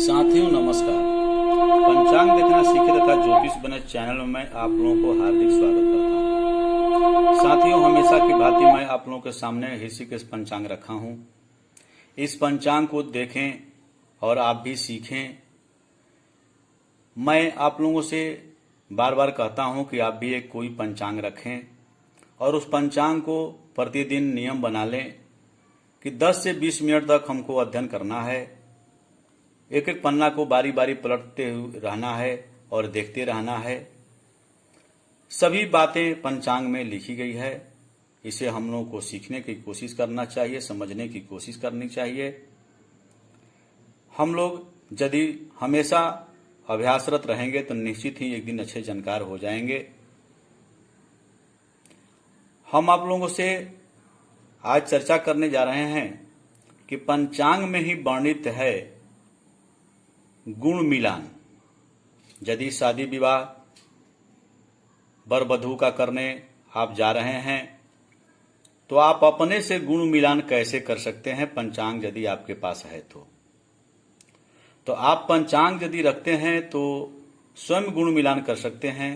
साथियों नमस्कार। पंचांग देखना सीखे तथा ज्योतिष बने चैनल में मैं आप लोगों को हार्दिक स्वागत करता हूं। साथियों, हमेशा की भांति मैं आप लोगों के सामने ऋषिकेश पंचांग रखा हूं। इस पंचांग को देखें और आप भी सीखें। मैं आप लोगों से बार बार कहता हूं कि आप भी एक कोई पंचांग रखें और उस पंचांग को प्रतिदिन नियम बना लें कि 10 से 20 मिनट तक हमको अध्ययन करना है। एक एक पन्ना को बारी बारी पलटते हुए रहना है और देखते रहना है। सभी बातें पंचांग में लिखी गई है। इसे हम लोगों को सीखने की कोशिश करना चाहिए, समझने की कोशिश करनी चाहिए। हम लोग यदि हमेशा अभ्यासरत रहेंगे तो निश्चित ही एक दिन अच्छे जानकार हो जाएंगे। हम आप लोगों से आज चर्चा करने जा रहे हैं कि पंचांग में ही वर्णित है गुण मिलान। यदि शादी विवाह वर वधू का करने आप जा रहे हैं तो आप अपने से गुण मिलान कैसे कर सकते हैं, पंचांग यदि आपके पास है तो आप पंचांग यदि रखते हैं तो स्वयं गुण मिलान कर सकते हैं।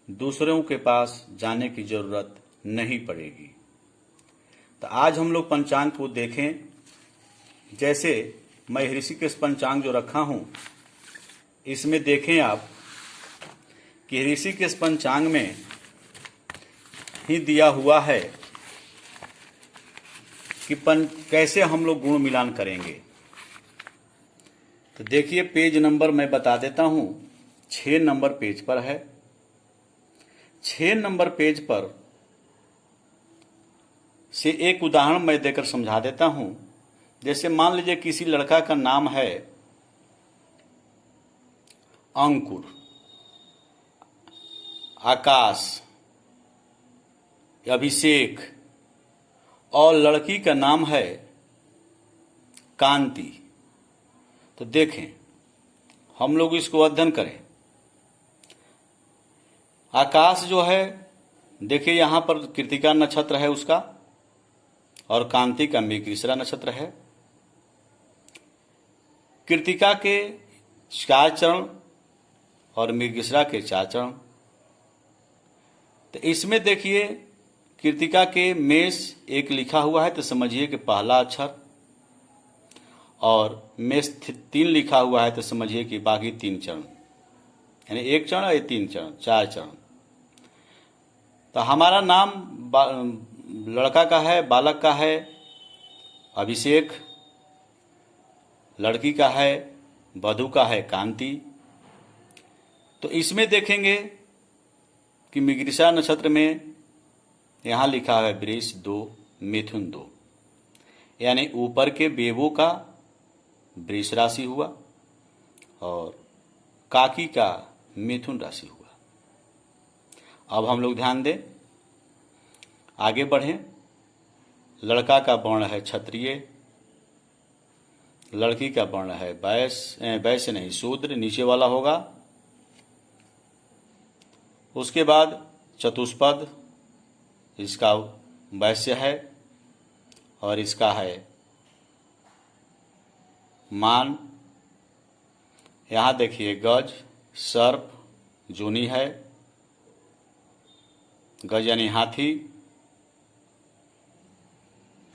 दूसरों के पास जाने की जरूरत नहीं पड़ेगी। तो आज हम लोग पंचांग को देखें। जैसे मैं ऋषिकेश पंचांग जो रखा हूं, इसमें देखें आप कि ऋषिकेश पंचांग में ही दिया हुआ है कि कैसे हम लोग गुण मिलान करेंगे। तो देखिए, पेज नंबर मैं बता देता हूं, 6 नंबर पेज पर है। 6 नंबर पेज पर से एक उदाहरण मैं देकर समझा देता हूं। जैसे मान लीजिए किसी लड़का का नाम है अंकुर, आकाश, अभिषेक और लड़की का नाम है कांति। तो देखें, हम लोग इसको अध्ययन करें। आकाश जो है, देखिए यहां पर कृतिका नक्षत्र है उसका और कांति का मृगशिरा नक्षत्र है। कृतिका के 4 चरण और मृगशिरा के 4 चरण। तो इसमें देखिए कृतिका के मेष एक लिखा हुआ है तो समझिए कि पहला अक्षर, और मेष 3 लिखा हुआ है तो समझिए कि बाकी 3 चरण, यानी 1 चरण और 3 चरण, 4 चरण। तो हमारा नाम लड़का का है, बालक का है अभिषेक, लड़की का है वधू का है कांति। तो इसमें देखेंगे कि मृगशिरा नक्षत्र में यहां लिखा है वृष 2 मिथुन 2, यानी ऊपर के बेवों का वृष राशि हुआ और काकी का मिथुन राशि हुआ। अब हम लोग ध्यान दें, आगे बढ़ें। लड़का का वर्ण है क्षत्रिय, लड़की का वर्ण है वैश्य नहीं शूद्र, नीचे वाला होगा। उसके बाद चतुष्पद, इसका वैश्य है और इसका है मान। यहां देखिए गज, सर्प, जूनी है। गज यानी हाथी,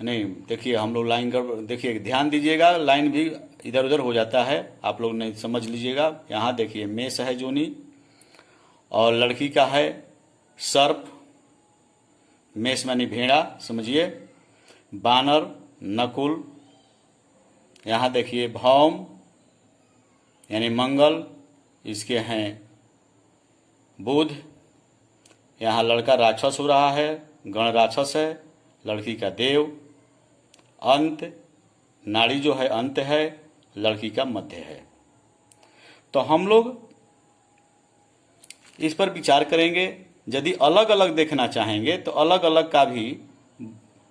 नहीं देखिए हम लोग लाइन कर, देखिए ध्यान दीजिएगा, लाइन भी इधर उधर हो जाता है, आप लोग नहीं समझ लीजिएगा। यहाँ देखिए मेष है जूनी और लड़की का है सर्प, मेष मानी भेड़ा समझिए, बानर, नकुल। यहाँ देखिए भौम यानी मंगल, इसके हैं बुध। यहाँ लड़का राक्षस हो रहा है, गण राक्षस है, लड़की का देव। अंत, नाड़ी जो है अंत है, लड़की का मध्य है। तो हम लोग इस पर विचार करेंगे। यदि अलग अलग देखना चाहेंगे तो अलग अलग का भी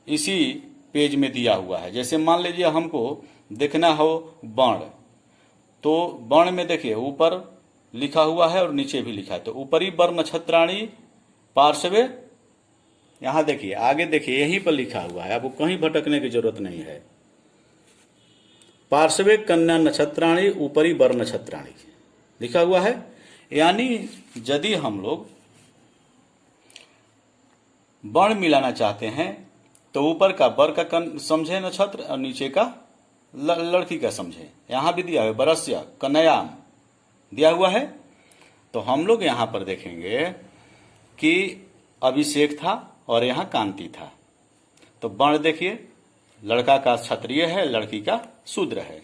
इसी पेज में दिया हुआ है। जैसे मान लीजिए हमको देखना हो वर्ण, तो वर्ण में देखिए ऊपर लिखा हुआ है और नीचे भी लिखा है। तो ऊपरी वर्ण नक्षत्राणी पार्श्वे, यहां देखिए आगे देखिए यहीं पर लिखा हुआ है, आपको कहीं भटकने की जरूरत नहीं है। पार्श्वे कन्या नक्षत्राणी ऊपरी वर नक्षत्राणी लिखा हुआ है। यानी यदि हम लोग वर्ण मिलाना चाहते हैं तो ऊपर का वर का समझे नक्षत्र और नीचे का लड़की का समझे। यहां भी दिया है वरस्य कन्यायाम दिया हुआ है। तो हम लोग यहां पर देखेंगे कि अभिषेक था और यहां कांति था। तो वर्ण देखिए, लड़का का क्षत्रिय है, लड़की का शूद्र है।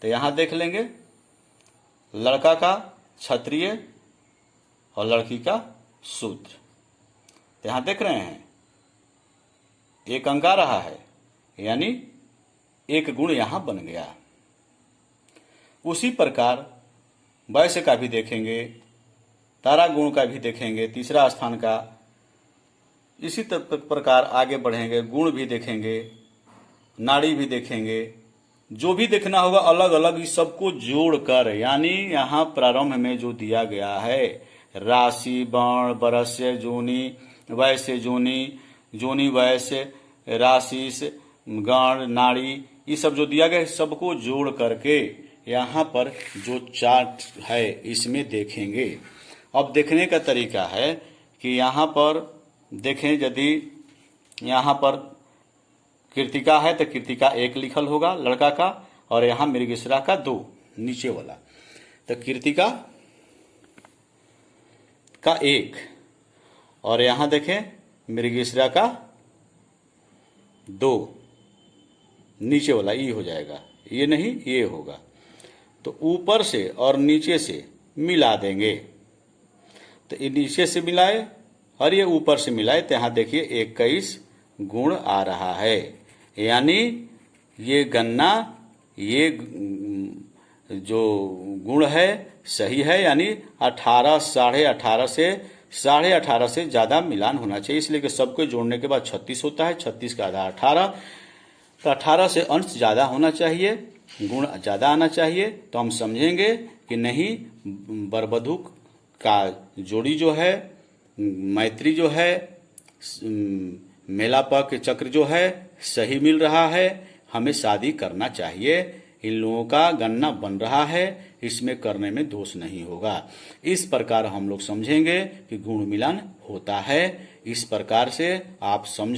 तो यहां देख लेंगे लड़का का क्षत्रिय और लड़की का शूद्र। तो यहां देख रहे हैं एक अंक आ रहा है, यानी एक गुण यहां बन गया। उसी प्रकार वैश्य का भी देखेंगे, तारा गुण का भी देखेंगे, तीसरा स्थान का। इसी प्रकार आगे बढ़ेंगे, गुण भी देखेंगे, नाड़ी भी देखेंगे। जो भी देखना होगा अलग अलग इस सबको जोड़कर, यानी यहाँ प्रारंभ में जो दिया गया है राशि, वर्ण, वरस्य, जोनि, वैश्य, जोनि, जोनि वैश्य, राशि, गण, नाड़ी, ये सब जो दिया गया है सबको जोड़ करके यहाँ पर जो चार्ट है इसमें देखेंगे। अब देखने का तरीका है कि यहाँ पर देखें, यदि यहाँ पर कृतिका है तो कृतिका 1 लिखल होगा लड़का का, और यहाँ मृगशिरा का 2 नीचे वाला। तो कृतिका का 1 और यहाँ देखें मृगशिरा का 2 नीचे वाला ई हो जाएगा, ये नहीं ये होगा। तो ऊपर से और नीचे से मिला देंगे। तो ये नीचे से मिलाए और ये ऊपर से मिलाए तो यहाँ देखिए 21 गुण आ रहा है। यानी ये गणना, ये जो गुण है सही है, यानी 18 साढ़े 18 से ज्यादा मिलान होना चाहिए। इसलिए कि सबको जोड़ने के बाद 36 होता है, 36 का आधा 18, तो 18 से अंश ज्यादा होना चाहिए, गुण ज्यादा आना चाहिए। तो हम समझेंगे कि नहीं, वर-वधू का जोड़ी जो है, मैत्री जो है, मेलापक चक्र जो है सही मिल रहा है, हमें शादी करना चाहिए। इन लोगों का गणना बन रहा है, इसमें करने में दोष नहीं होगा। इस प्रकार हम लोग समझेंगे कि गुण मिलन होता है। इस प्रकार से आप समझ